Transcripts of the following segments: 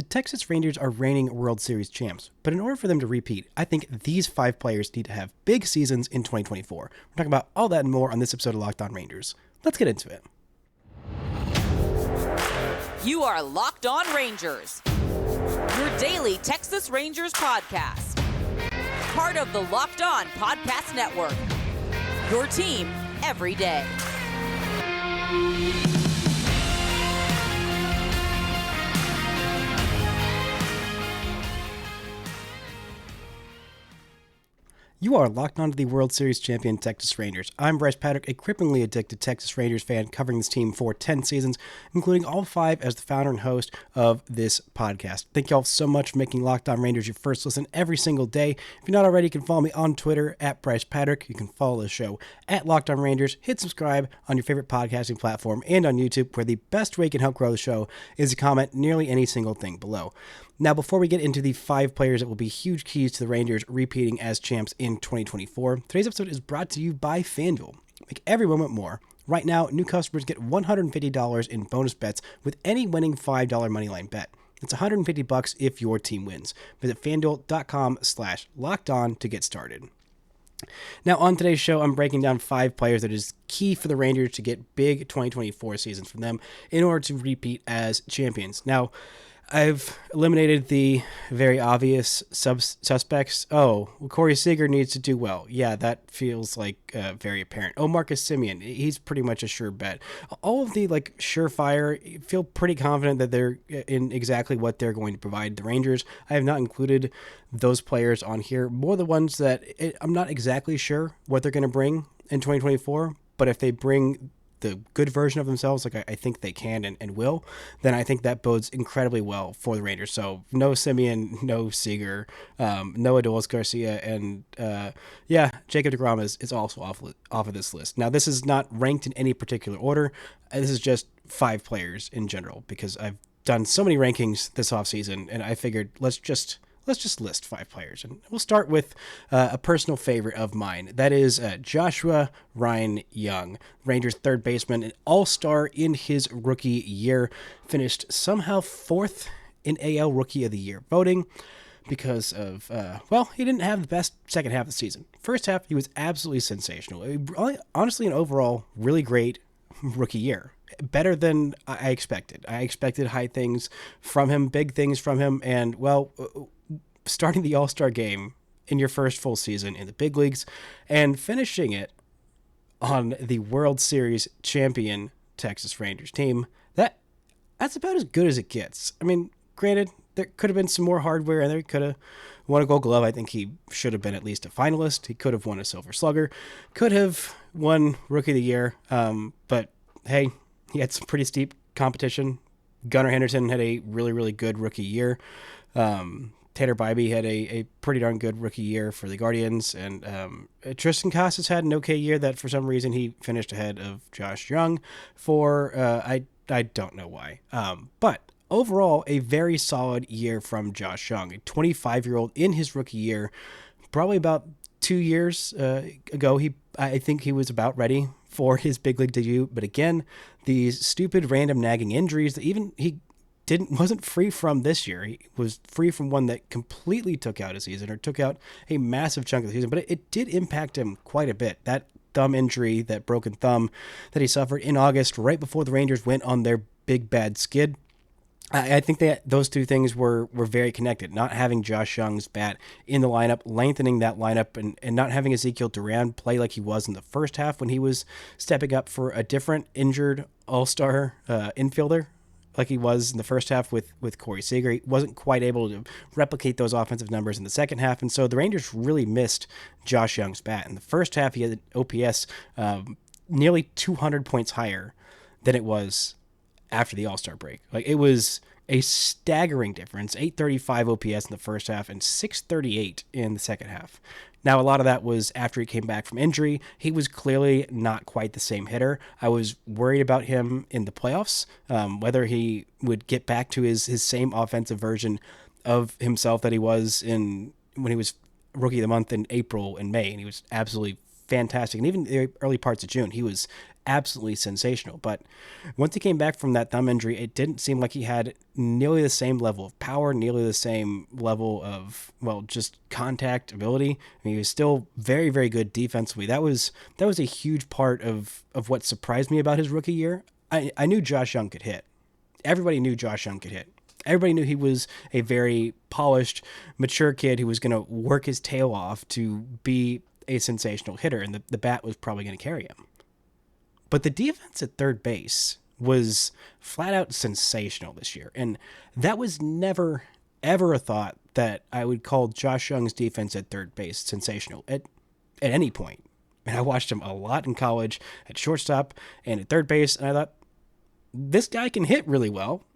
Texas Rangers are reigning World Series champs, but in order for them to repeat, I think these 5 players need to have big seasons in 2024. We're talking about all that and more on this episode of Locked On Rangers. Let's get into it. You are Locked On Rangers, your daily Texas Rangers podcast. Part of the Locked On Podcast Network, your team every day. You are locked onto the World Series champion Texas Rangers. I'm Bryce Patrick, a cripplingly addicted Texas Rangers fan covering this team for 10 seasons, including all 5 as the founder and host of this podcast. Thank you all so much for making Locked On Rangers your first listen every single day. If you're not already, you can follow me on Twitter at Bryce Patrick. You can follow the show at Locked On Rangers. Hit subscribe on your favorite podcasting platform and on YouTube, where the best way you can help grow the show is to comment nearly any single thing below. Now, before we get into the 5 players that will be huge keys to the Rangers repeating as champs in 2024, today's episode is brought to you by FanDuel. Make every moment more. Right now, new customers get $150 in bonus bets with any winning $5 moneyline bet. It's $150 if your team wins. Visit FanDuel.com/lockedon to get started. Now, on today's show, I'm breaking down 5 players that is key for the Rangers to get big 2024 seasons from them in order to repeat as champions. Now, I've eliminated the very obvious suspects. Oh, well, Corey Seager needs to do well. Yeah, that feels like very apparent. Oh, Marcus Semien, he's pretty much a sure bet. All of the surefire, feel pretty confident that they're in exactly what they're going to provide the Rangers. I have not included those players on here. More the ones that I'm not exactly sure what they're going to bring in 2024, but if they bring the good version of themselves, like I think they can and will, then I think that bodes incredibly well for the Rangers. So no Semien, no Seager, no Adolis Garcia, and Jacob deGrom is also off of this list. Now, this is not ranked in any particular order. This is just 5 players in general, because I've done so many rankings this offseason, and I figured let's just list 5 players. And we'll start with a personal favorite of mine. That is Joshua Ryan Jung, Rangers third baseman, an all-star in his rookie year, finished somehow 4th in AL Rookie of the Year voting because of, he didn't have the best second half of the season. First half, he was absolutely sensational. Honestly, an overall really great rookie year. Better than I expected. I expected high things from him, big things from him, and, starting the All-Star game in your first full season in the big leagues and finishing it on the World Series champion Texas Rangers team, that's about as good as it gets. I mean, granted, there could have been some more hardware in there. He could have won a Gold Glove. I think he should have been at least a finalist. He could have won a Silver Slugger, could have won Rookie of the Year, but hey, he had some pretty steep competition. Gunnar Henderson had a really, really good rookie year. Tanner Bybee had a pretty darn good rookie year for the Guardians, and Tristan Casas had an okay year that for some reason he finished ahead of Josh Jung for, I don't know why. But overall, a very solid year from Josh Jung, a 25-year-old in his rookie year. Probably about 2 years ago, I think he was about ready for his big league debut, but again, these stupid random nagging injuries that even he wasn't free from this year. He was free from one that completely took out his season, or took out a massive chunk of the season, but it did impact him quite a bit. That thumb injury, that broken thumb that he suffered in August, right before the Rangers went on their big bad skid, I think that those two things were very connected. Not having Josh Jung's bat in the lineup, lengthening that lineup, and not having Ezekiel Duran play like he was in the first half when he was stepping up for a different injured all-star infielder, like he was in the first half with Corey Seager. He wasn't quite able to replicate those offensive numbers in the second half, and so the Rangers really missed Josh Jung's bat. In the first half, he had an OPS nearly 200 points higher than it was after the All-Star break. Like, it was a staggering difference, 835 OPS in the first half and 638 in the second half. Now, a lot of that was after he came back from injury. He was clearly not quite the same hitter. I was worried about him in the playoffs, whether he would get back to his same offensive version of himself that he was when he was Rookie of the Month in April and May, and he was absolutely fantastic. And even the early parts of June, he was absolutely sensational. But once he came back from that thumb injury, it didn't seem like he had nearly the same level of power, nearly the same level of, well, just contact ability. I mean, he was still very, very good defensively. That was a huge part of what surprised me about his rookie year. I knew Josh Jung could hit. Everybody knew Josh Jung could hit. Everybody knew he was a very polished, mature kid who was going to work his tail off to be a sensational hitter, and the bat was probably going to carry him. But the defense at third base was flat out sensational this year, and that was never, ever a thought that I would call Josh Jung's defense at third base sensational at any point. And I watched him a lot in college at shortstop and at third base, and I thought, this guy can hit really well,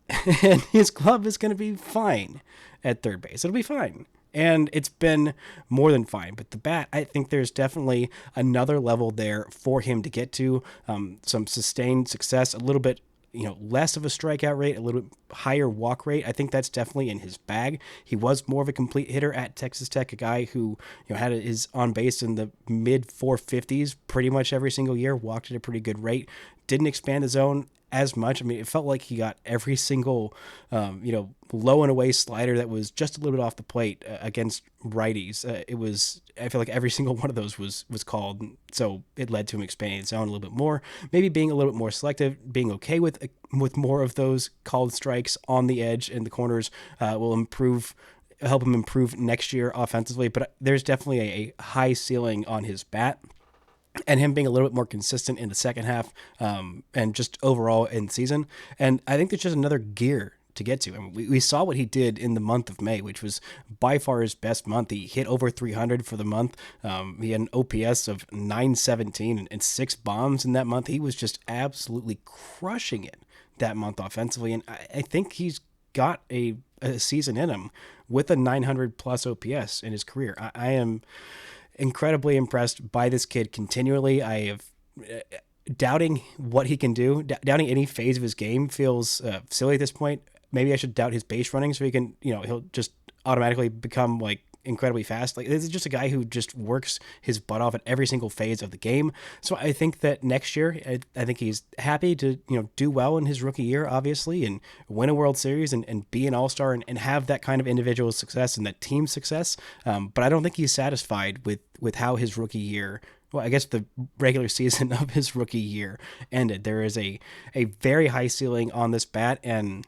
and his glove is going to be fine at third base. It'll be fine. And it's been more than fine. But the bat, I think there's definitely another level there for him to get to. Some sustained success, a little bit less of a strikeout rate, a little bit higher walk rate. I think that's definitely in his bag. He was more of a complete hitter at Texas Tech, a guy who had his on base in the mid 450s pretty much every single year, walked at a pretty good rate, didn't expand the zone as much. I mean, it felt like he got every single, low and away slider that was just a little bit off the plate against righties. I feel like every single one of those was called. So it led to him expanding his zone a little bit more, maybe being a little bit more selective, being okay with more of those called strikes on the edge and the corners will help him improve next year offensively. But there's definitely a high ceiling on his bat. And him being a little bit more consistent in the second half and just overall in season. And I think there's just another gear to get to. I mean, we saw what he did in the month of May, which was by far his best month. He hit over 300 for the month. He had an OPS of 917 and 6 bombs in that month. He was just absolutely crushing it that month offensively. And I think he's got a season in him with a 900 plus OPS in his career. I am incredibly impressed by this kid continually. I have doubting what he can do, doubting any phase of his game feels silly at this point. Maybe I should doubt his base running so he can, he'll just automatically become like incredibly fast. Like, this is just a guy who just works his butt off at every single phase of the game. So I think that next year, I think he's happy to, do well in his rookie year, obviously, and win a World Series and be an all-star and have that kind of individual success and that team success. But I don't think he's satisfied with how his rookie year, well, I guess the regular season of his rookie year ended. There is a very high ceiling on this bat, and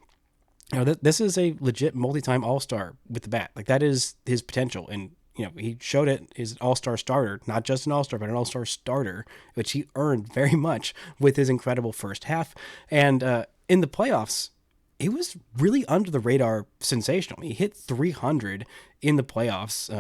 this is a legit multi-time all-star with the bat. Like, that is his potential. And, he showed it as an all-star starter, not just an all-star, but an all-star starter, which he earned very much with his incredible first half. And in the playoffs, he was really under the radar sensational. He hit 300 in the playoffs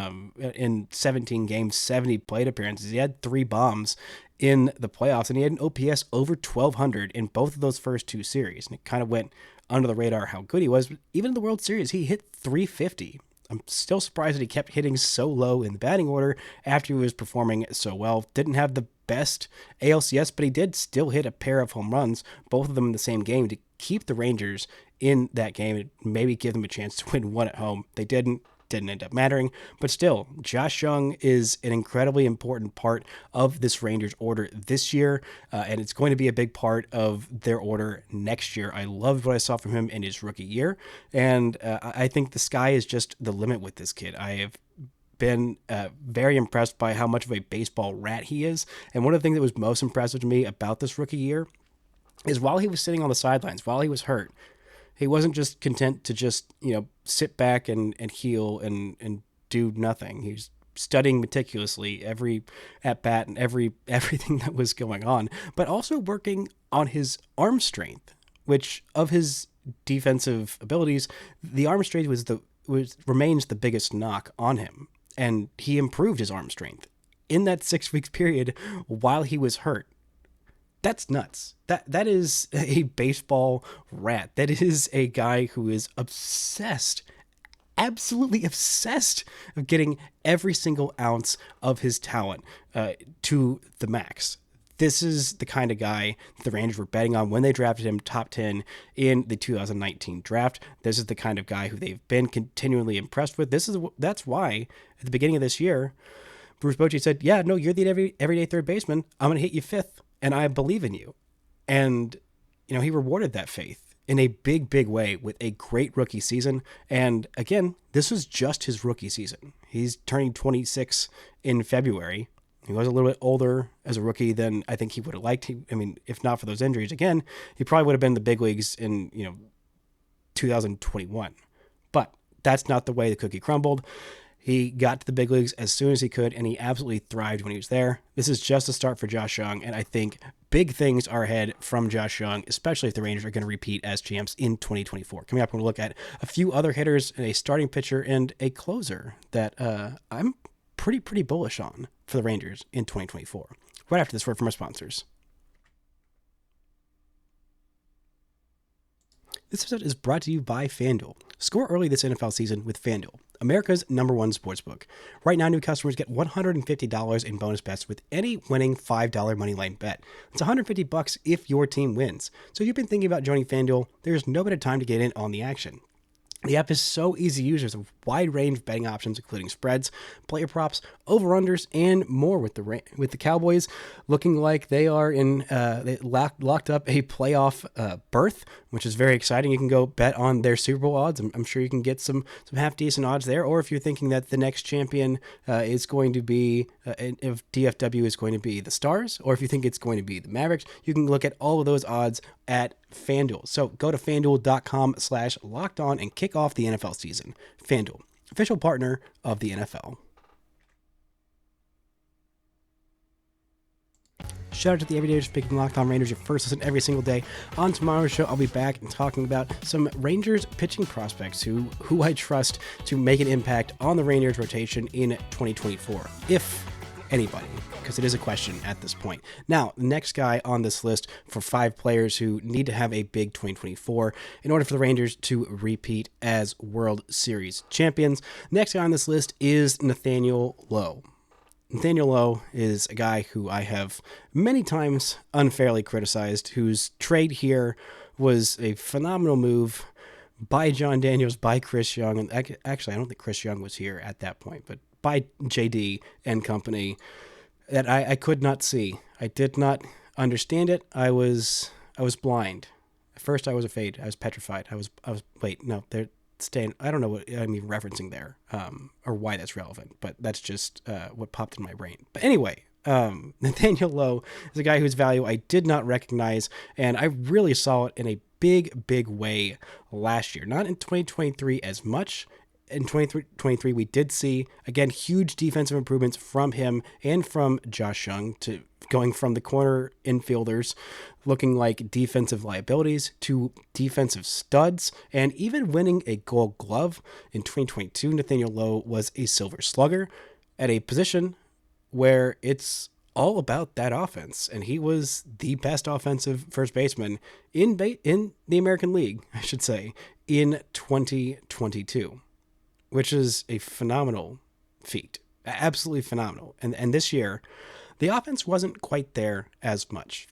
in 17 games, 70 plate appearances. He had 3 bombs in the playoffs, and he had an OPS over 1,200 in both of those first 2 series. And it kind of went under the radar how good he was. But even in the World Series, he hit 350. I'm still surprised that he kept hitting so low in the batting order after he was performing so well. Didn't have the best ALCS, but he did still hit a pair of home runs, both of them in the same game, to keep the Rangers in that game and maybe give them a chance to win one at home. They didn't end up mattering, but still, Josh Jung is an incredibly important part of this Rangers order this year, and it's going to be a big part of their order next year. I loved what I saw from him in his rookie year, and I think the sky is just the limit with this kid. I have been very impressed by how much of a baseball rat he is, and one of the things that was most impressive to me about this rookie year is while he was sitting on the sidelines, while he was hurt, he wasn't just content to just, sit back and heal and do nothing. He was studying meticulously every at-bat and everything that was going on, but also working on his arm strength, which of his defensive abilities, the arm strength remains the biggest knock on him. And he improved his arm strength in that 6 week period while he was hurt. That's nuts. That is a baseball rat. That is a guy who is obsessed, absolutely obsessed of getting every single ounce of his talent to the max. This is the kind of guy the Rangers were betting on when they drafted him top 10 in the 2019 draft. This is the kind of guy who they've been continually impressed with. That's why at the beginning of this year, Bruce Bochy said, yeah, no, you're the everyday third baseman. I'm going to hit you fifth, and I believe in you. And, he rewarded that faith in a big, big way with a great rookie season. And again, this was just his rookie season. He's turning 26 in February. He was a little bit older as a rookie than I think he would have liked. If not for those injuries, again, he probably would have been in the big leagues in, 2021. But that's not the way the cookie crumbled. He got to the big leagues as soon as he could, and he absolutely thrived when he was there. This is just a start for Josh Jung, and I think big things are ahead from Josh Jung, especially if the Rangers are going to repeat as champs in 2024. Coming up, we're going to look at a few other hitters, and a starting pitcher, and a closer that I'm pretty bullish on for the Rangers in 2024. Right after this word from our sponsors. This episode is brought to you by FanDuel. Score early this NFL season with FanDuel, America's #1 sportsbook. Right now, new customers get $150 in bonus bets with any winning $5 moneyline bet. It's $150 if your team wins. So if you've been thinking about joining FanDuel, there's no better time to get in on the action. The app is so easy to use. There's a wide range of betting options, including spreads, player props, over-unders, and more. With the Cowboys looking like they are they locked up a playoff berth, which is very exciting. You can go bet on their Super Bowl odds. I'm sure you can get some half decent odds there. Or if you're thinking that the next champion is going to be, if DFW is going to be the Stars, or if you think it's going to be the Mavericks, you can look at all of those odds at FanDuel. So go to FanDuel.com/lockedon and kick off the NFL season. FanDuel, official partner of the NFL. Shout out to the Everydayers for picking Locked On Rangers your first listen every single day. On tomorrow's show, I'll be back and talking about some Rangers pitching prospects who I trust to make an impact on the Rangers rotation in 2024, if anybody, because it is a question at this point. Now, the next guy on this list for 5 players who need to have a big 2024 in order for the Rangers to repeat as World Series champions. Next guy on this list is Nathaniel Lowe. Nathaniel Lowe is a guy who I have many times unfairly criticized, whose trade here was a phenomenal move by John Daniels, by Chris Young, and actually I don't think Chris Young was here at that point, but by JD and company, that I could not see. I did not understand it. I was blind. At first I was afraid. I was petrified. They're staying. I don't know what I'm even referencing there, or why that's relevant, but that's just what popped in my brain. But anyway, Nathaniel Lowe is a guy whose value I did not recognize, and I really saw it in a big way last year. Not in 2023 as much. In 2023, we did see, again, huge defensive improvements from him and from Josh Jung, to going from the corner infielders looking like defensive liabilities to defensive studs, and even winning a Gold Glove. In 2022, Nathaniel Lowe was a Silver Slugger at a position where it's all about that offense, and he was the best offensive first baseman in the American League, I should say, in 2022. Which is a phenomenal feat. Absolutely phenomenal. And this year, the offense wasn't quite there as much.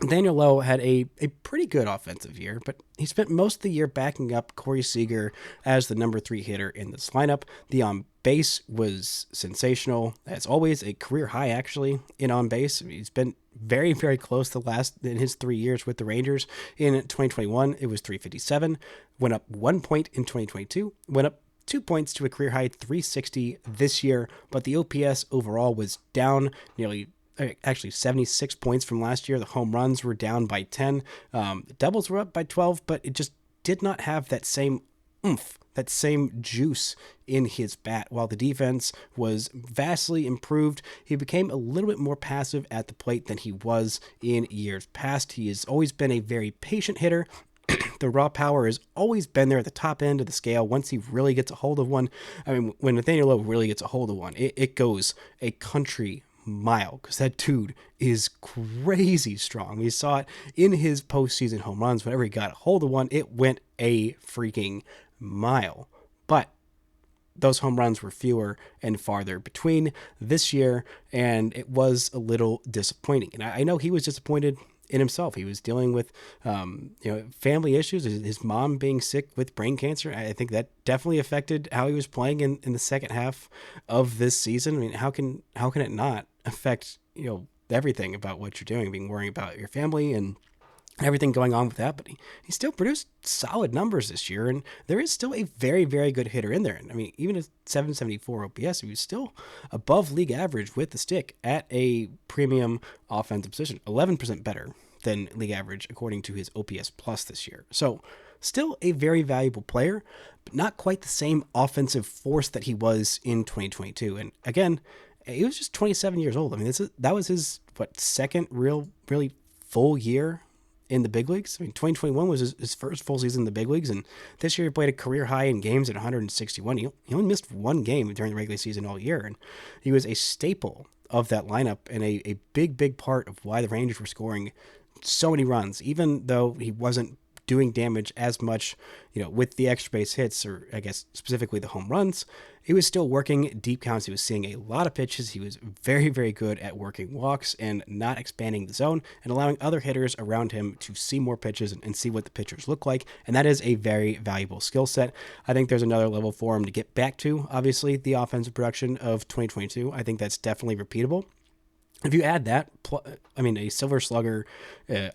Nathaniel Lowe had a pretty good offensive year, but he spent most of the year backing up Corey Seager as the number 3 hitter in this lineup. The on-base was sensational. As always, a career high, actually, in on-base. He's been very, very close in his 3 years with the Rangers. In 2021, it was 357. Went up 1 point in 2022. Went up 2 points to a career high 360 this year, but the OPS overall was down nearly 76 points from last year. The home runs were down by 10. The doubles were up by 12, but it just did not have that same oomph, that same juice in his bat. While the defense was vastly improved, he became a little bit more passive at the plate than he was in years past. He has always been a very patient hitter. The raw power has always been there at the top end of the scale. Once he really gets a hold of one, when Nathaniel Lowe really gets a hold of one, it goes a country mile, because that dude is crazy strong. We saw it in his postseason home runs. Whenever he got a hold of one, it went a freaking mile. But those home runs were fewer and farther between this year, and it was a little disappointing. And I know he was disappointed in himself. He was dealing with, family issues, his mom being sick with brain cancer. I think that definitely affected how he was playing in the second half of this season. I mean, how can it not affect, everything about what you're doing, being worrying about your family and everything going on with that? But he still produced solid numbers this year, and there is still a very, very good hitter in there. And I mean, even at 774 OPS, he was still above league average with the stick at a premium offensive position, 11% better than league average according to his OPS plus this year. So still a very valuable player, but not quite the same offensive force that he was in 2022. And again, he was just 27 years old. I mean, that was his second really full year in the big leagues. I mean, 2021 was his first full season in the big leagues, and this year he played a career high in games at 161. He only missed one game during the regular season all year, and he was a staple of that lineup and a big part of why the Rangers were scoring so many runs, even though he wasn't doing damage as much, with the extra base hits, or I guess specifically the home runs. He was still working deep counts. He was seeing a lot of pitches. He was very, very good at working walks and not expanding the zone and allowing other hitters around him to see more pitches and see what the pitchers look like. And that is a very valuable skill set. I think there's another level for him to get back to. Obviously, the offensive production of 2022, I think that's definitely repeatable. If you add that, a Silver Slugger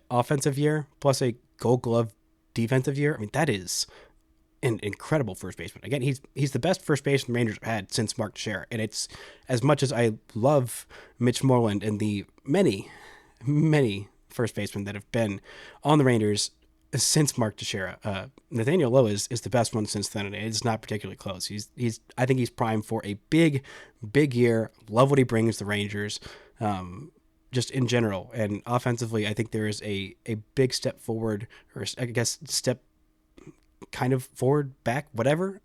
offensive year plus a Gold Glove defensive year, that is an incredible first baseman. Again, he's the best first baseman the Rangers have had since Mark Teixeira. And it's, as much as I love Mitch Moreland and the many, many first basemen that have been on the Rangers since Mark Teixeira, Nathaniel Lowe is the best one since then, and it's not particularly close. I think he's primed for a big year. Love what he brings the Rangers, just in general. And offensively, I think there is a big step forward, or I guess step kind of forward, back, whatever,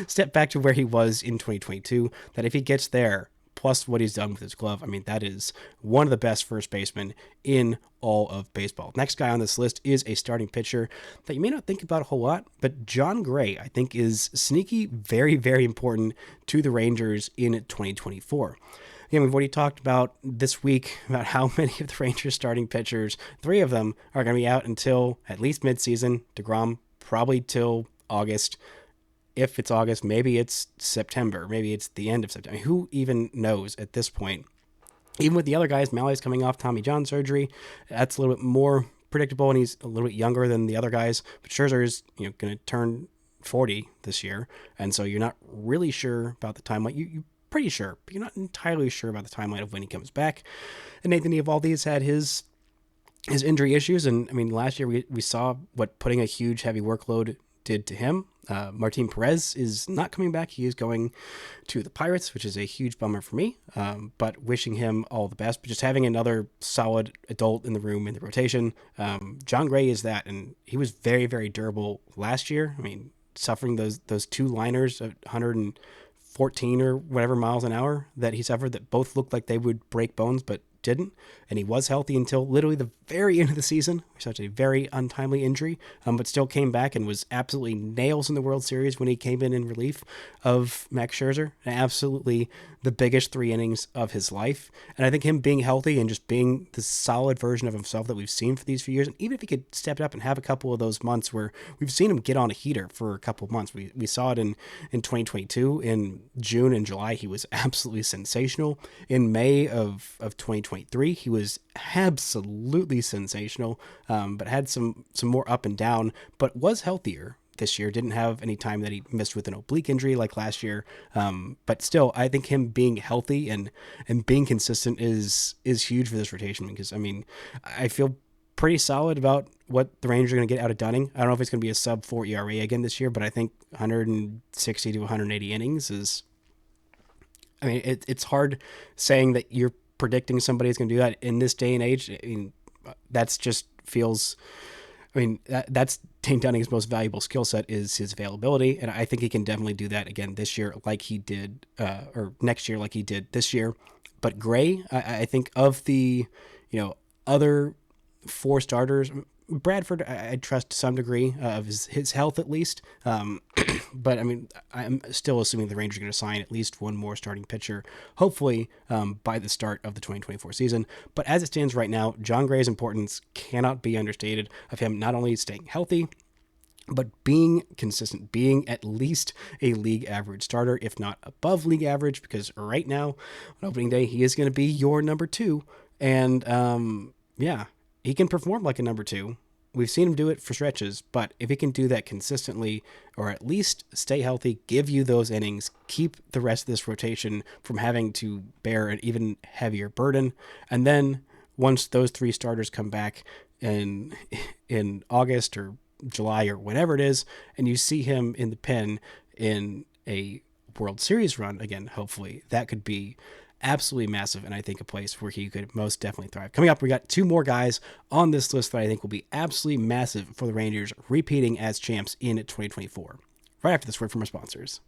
step back to where he was in 2022, that if he gets there, plus what he's done with his glove, that is one of the best first basemen in all of baseball. Next guy on this list is a starting pitcher that you may not think about a whole lot, but Jon Gray, I think, is sneaky very, very important to the Rangers in 2024. Again, we've already talked about this week about how many of the Rangers starting pitchers, 3 of them, are going to be out until at least midseason. DeGrom probably till August. If it's August, maybe it's September. Maybe it's the end of September. Who even knows at this point? Even with the other guys, Mally's coming off Tommy John surgery. That's a little bit more predictable, and he's a little bit younger than the other guys. But Scherzer is going to turn 40 this year, and so you're not really sure about the timeline. You're pretty sure, but you're not entirely sure about the timeline of when he comes back. And Nathan Eovaldi has had his injury issues, and last year we saw what putting a huge heavy workload did to him. Martin Perez is not coming back. He is going to the Pirates, which is a huge bummer for me, but wishing him all the best. But just having another solid adult in the room, in the rotation. Jon Gray is that, and he was very, very durable last year. Suffering those 2 liners at 114 or whatever miles an hour that he suffered, that both looked like they would break bones, but didn't. And he was healthy until literally the very end of the season, such a very untimely injury, but still came back and was absolutely nails in the World Series when he came in relief of Max Scherzer. And absolutely the biggest 3 innings of his life. And I think him being healthy and just being the solid version of himself that we've seen for these few years, and even if he could step it up and have a couple of those months where we've seen him get on a heater for a couple of months. We saw it in 2022. In June and July, he was absolutely sensational. In May of 2023, he was absolutely sensational, but had some more up and down, but was healthier this year. Didn't have any time that he missed with an oblique injury like last year, but still, I think him being healthy and being consistent is huge for this rotation, because I feel pretty solid about what the Rangers are going to get out of Dunning. I don't know if it's going to be a sub 4 ERA again this year, but I think 160 to 180 innings is, it's hard saying that you're predicting somebody is going to do that in this day and age. That's just feels, that's Dane Dunning's most valuable skill set, is his availability. And I think he can definitely do that again this year, like he did, or next year, like he did this year. But Gray, I think of the, other 4 starters, Bradford, I trust to some degree of his health at least. But I mean, I'm still assuming the Rangers are going to sign at least one more starting pitcher, hopefully by the start of the 2024 season. But as it stands right now, Jon Gray's importance cannot be understated of him not only staying healthy, but being consistent, being at least a league average starter, if not above league average, because right now on opening day, he is going to be your number 2. And yeah, he can perform like a number 2. We've seen him do it for stretches, but if he can do that consistently, or at least stay healthy, give you those innings, keep the rest of this rotation from having to bear an even heavier burden, and then once those 3 starters come back in August or July or whenever it is, and you see him in the pen in a World Series run again, hopefully, that could be absolutely massive, and I think a place where he could most definitely thrive. Coming up, we got 2 more guys on this list that I think will be absolutely massive for the Rangers repeating as champs in 2024. Right after this word from our sponsors.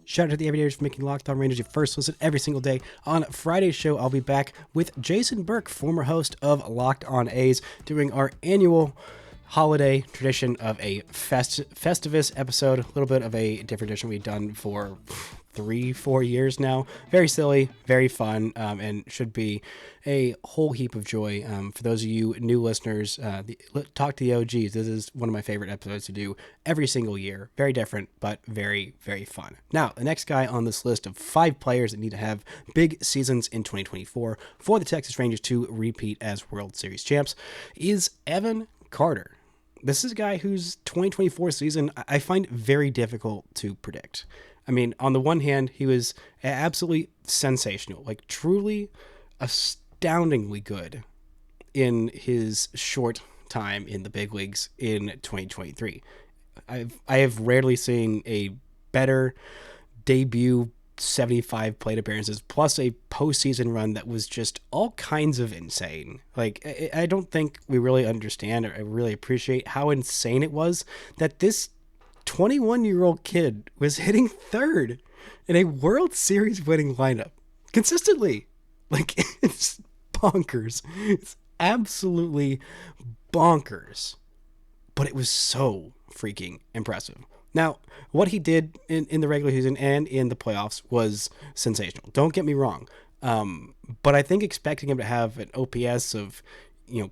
Shout out to the Everydayers for making Locked On Rangers your first listen every single day. On Friday's show, I'll be back with Jason Burke, former host of Locked On A's, doing our annual holiday tradition of a Festivus episode, a little bit of a different tradition we've done for 3-4 years now. Very silly, very fun, and should be a whole heap of joy. For those of you new listeners, talk to the OGs. This is one of my favorite episodes to do every single year. Very different, but very, very fun. Now, the next guy on this list of 5 players that need to have big seasons in 2024 for the Texas Rangers to repeat as World Series champs is Evan Carter. This is a guy whose 2024 season I find very difficult to predict. I mean, on the one hand, he was absolutely sensational, like truly astoundingly good in his short time in the big leagues in 2023. I have rarely seen a better debut 75 plate appearances plus a postseason run that was just all kinds of insane. Like, I don't think we really understand or really appreciate how insane it was that this 21-year-old kid was hitting third in a World Series winning lineup consistently. Like, it's bonkers. It's absolutely bonkers. But it was so freaking impressive. Now, what he did in the regular season and in the playoffs was sensational. Don't get me wrong. But I think expecting him to have an OPS of,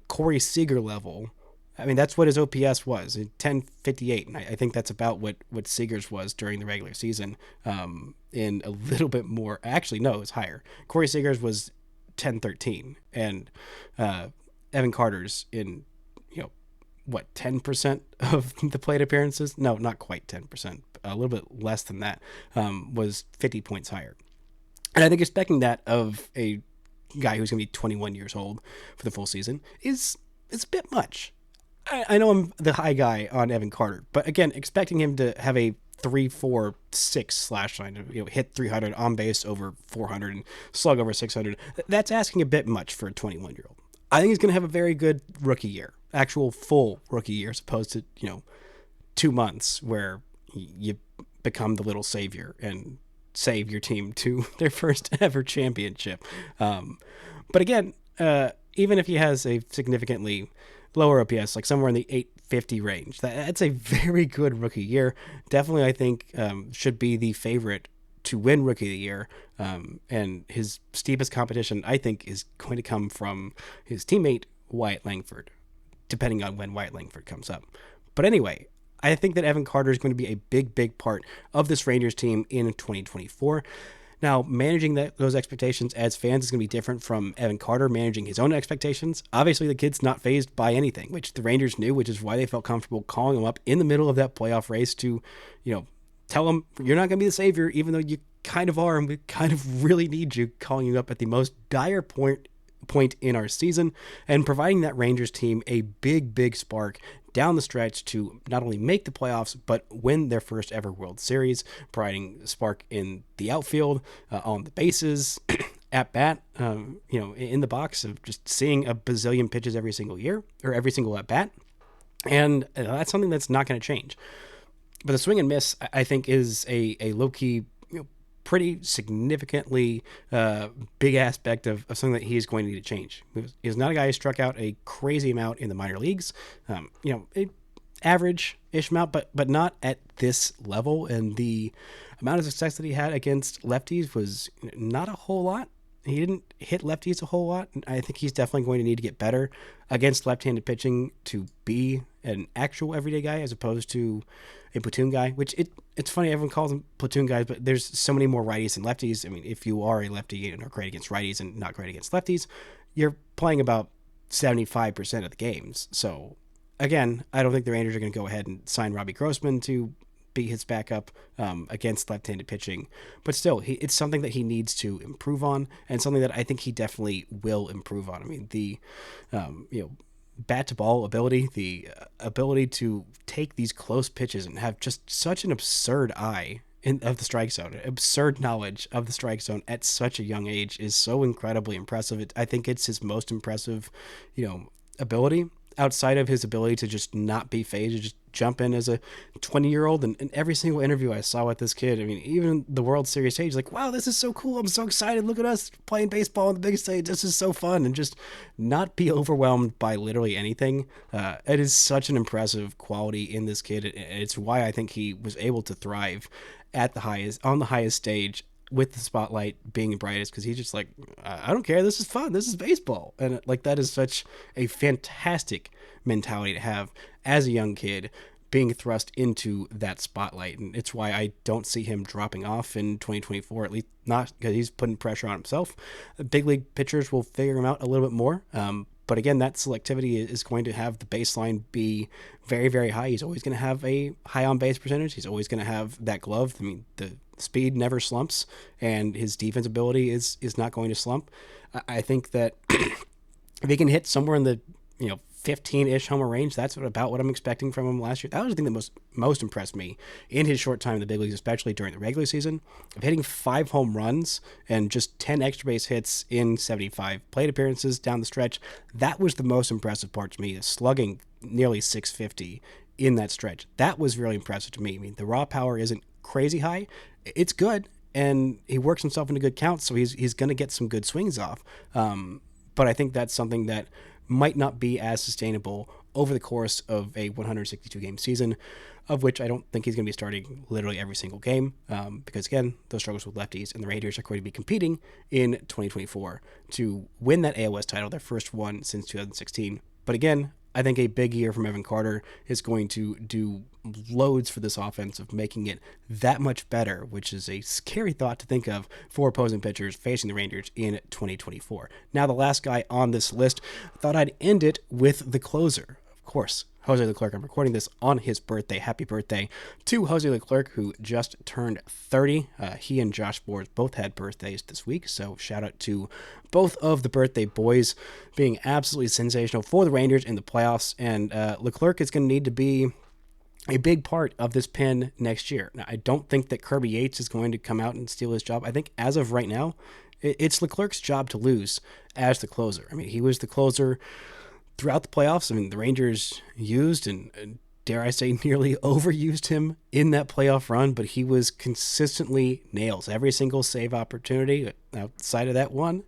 Corey Seager level, I mean, that's what his OPS was, 1058. And I think that's about what Seager's was during the regular season, in a little bit more. Actually, no, it was higher. Corey Seager's was 1013. And Evan Carter's in, 10% of the plate appearances? No, not quite 10%. A little bit less than that, was 50 points higher. And I think expecting that of a guy who's going to be 21 years old for the full season it's a bit much. I know I'm the high guy on Evan Carter, but again, expecting him to have a 3.46 slash line, hit 300 on base over 400 and slug over 600, that's asking a bit much for a 21-year-old. I think he's going to have a very good rookie year, actual full rookie year, as opposed to, 2 months where you become the little savior and save your team to their first ever championship. But again, even if he has a significantly lower OPS, like somewhere in the 850 range, that's a very good rookie year. Definitely, I think, should be the favorite to win Rookie of the Year. And his steepest competition, I think, is going to come from his teammate, Wyatt Langford, depending on when Wyatt Langford comes up. But anyway, I think that Evan Carter is going to be a big, big part of this Rangers team in 2024. Now, managing those expectations as fans is going to be different from Evan Carter managing his own expectations. Obviously, the kid's not fazed by anything, which the Rangers knew, which is why they felt comfortable calling him up in the middle of that playoff race to, tell him you're not going to be the savior, even though you kind of are, and we kind of really need you, calling you up at the most dire point in our season, and providing that Rangers team a big, big spark down the stretch to not only make the playoffs, but win their first ever World Series, providing spark in the outfield, on the bases, at bat, in the box, of just seeing a bazillion pitches every single year, or every single at bat. And that's something that's not going to change. But the swing and miss, I think, is a low-key pretty significantly big aspect of something that he's going to need to change. He's not a guy who struck out a crazy amount in the minor leagues, average-ish amount, but not at this level. And the amount of success that he had against lefties was not a whole lot. He didn't hit lefties a whole lot. I think he's definitely going to need to get better against left-handed pitching to be an actual everyday guy as opposed to a platoon guy, which it's funny, everyone calls them platoon guys, but there's so many more righties than lefties. I mean, if you are a lefty and are great against righties and not great against lefties, you're playing about 75% of the games. So again, I don't think the Rangers are going to go ahead and sign Robbie Grossman to be his backup against left-handed pitching. But still, it's something that he needs to improve on, and something that I think he definitely will improve on. I mean, the bat-to-ball ability, the ability to take these close pitches and have just such an absurd eye of the strike zone, absurd knowledge of the strike zone at such a young age is so incredibly impressive. I think it's his most impressive, ability, outside of his ability to just not be phased, to just jump in as a 20-year-old. And every single interview I saw with this kid, I mean, even the World Series stage, like, wow, this is so cool. I'm so excited. Look at us playing baseball on the big stage. This is so fun. And just not be overwhelmed by literally anything. It is such an impressive quality in this kid. It's why I think he was able to thrive on the highest stage, with the spotlight being brightest, because he's just like, I don't care, this is fun, this is baseball. And like, that is such a fantastic mentality to have as a young kid, being thrust into that spotlight. And it's why I don't see him dropping off in 2024, at least not because he's putting pressure on himself. Big league pitchers will figure him out a little bit more. But again, that selectivity is going to have the baseline be very, very high. He's always going to have a high on base percentage. He's always going to have that glove. I mean, the speed never slumps, and his defense ability is not going to slump. I think that if he can hit somewhere in the 15-ish homer range, that's about what I'm expecting from him last year. That was the thing that most impressed me in his short time in the big leagues, especially during the regular season, of hitting 5 home runs and just 10 extra base hits in 75 plate appearances down the stretch. That was the most impressive part to me, is slugging nearly 650 in that stretch. That was really impressive to me. I mean, the raw power isn't crazy high. It's good, and he works himself into good counts, so he's going to get some good swings off. But I think that's something that might not be as sustainable over the course of a 162-game season, of which I don't think he's going to be starting literally every single game, because, again, those struggles with lefties, and the Rangers are going to be competing in 2024 to win that AL West title, their first one since 2016. But again, I think a big year from Evan Carter is going to do loads for this offense of making it that much better, which is a scary thought to think of for opposing pitchers facing the Rangers in 2024. Now, the last guy on this list, I thought I'd end it with the closer. Of course, Jose Leclerc. I'm recording this on his birthday. Happy birthday to Jose Leclerc, who just turned 30. He and Josh Boers both had birthdays this week, so shout out to both of the birthday boys being absolutely sensational for the Rangers in the playoffs. And Leclerc is going to need to be a big part of this pin next year. Now, I don't think that Kirby Yates is going to come out and steal his job. I think as of right now, it's Leclerc's job to lose as the closer. I mean, he was the closer throughout the playoffs. I mean, the Rangers used and dare I say nearly overused him in that playoff run, but he was consistently nails every single save opportunity outside of that one.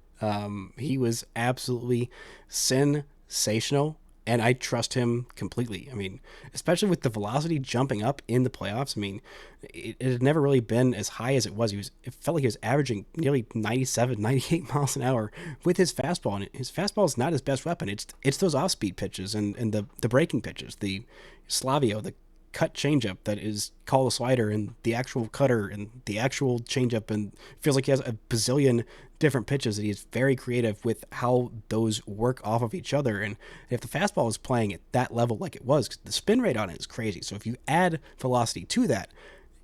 He was absolutely sensational, and I trust him completely. I mean, especially with the velocity jumping up in the playoffs. I mean, it had never really been as high as it was. It felt like he was averaging nearly 97, 98 miles an hour with his fastball, and his fastball is not his best weapon. It's those off-speed pitches and the breaking pitches, the Slavio, the cut changeup that is called a slider, and the actual cutter and the actual changeup, and feels like he has a bazillion different pitches that he is very creative with how those work off of each other. And if the fastball is playing at that level like it was, 'cause the spin rate on it is crazy. So if you add velocity to that,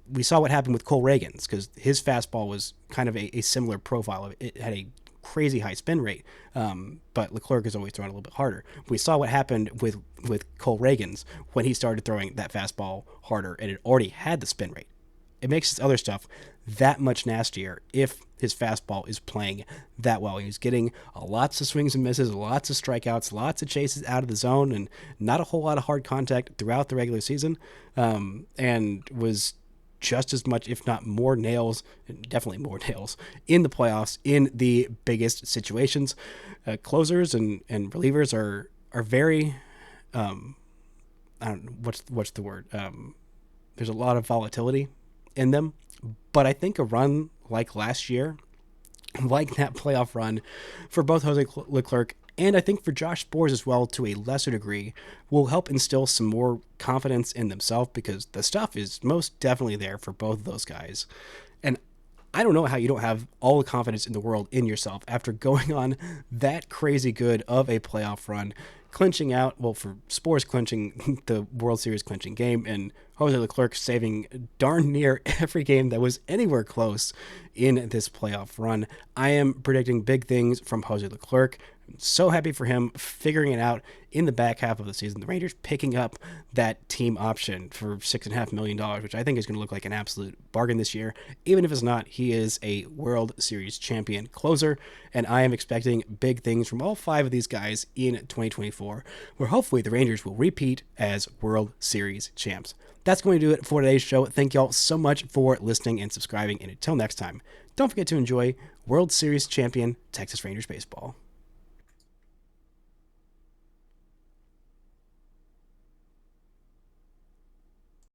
we saw what happened with Cole Reagans, because his fastball was kind of a similar profile. It had a crazy high spin rate, but Leclerc is always throwing a little bit harder. We saw what happened with Cole Reagans when he started throwing that fastball harder, and it already had the spin rate. It makes his other stuff that much nastier if his fastball is playing that well. He's getting lots of swings and misses, lots of strikeouts, lots of chases out of the zone, and not a whole lot of hard contact throughout the regular season, and was just as much, if not more nails, definitely more nails, in the playoffs in the biggest situations. Closers and relievers are very, I don't know, what's the word? There's a lot of volatility in them, but I think a run like last year, like that playoff run for both Jose Leclerc and I think for Josh Sborz as well to a lesser degree, will help instill some more confidence in themselves, because the stuff is most definitely there for both of those guys. And I don't know how you don't have all the confidence in the world in yourself after going on that crazy good of a playoff run, clinching out, well, for Sborz clinching the World Series clinching game, and Jose Leclerc saving darn near every game that was anywhere close in this playoff run. I am predicting big things from Jose Leclerc. I'm so happy for him figuring it out in the back half of the season. The Rangers picking up that team option for $6.5 million, which I think is going to look like an absolute bargain this year. Even if it's not, he is a World Series champion closer, and I am expecting big things from all 5 of these guys in 2024, where hopefully the Rangers will repeat as World Series champs. That's going to do it for today's show. Thank y'all so much for listening and subscribing, and until next time, don't forget to enjoy World Series champion Texas Rangers baseball.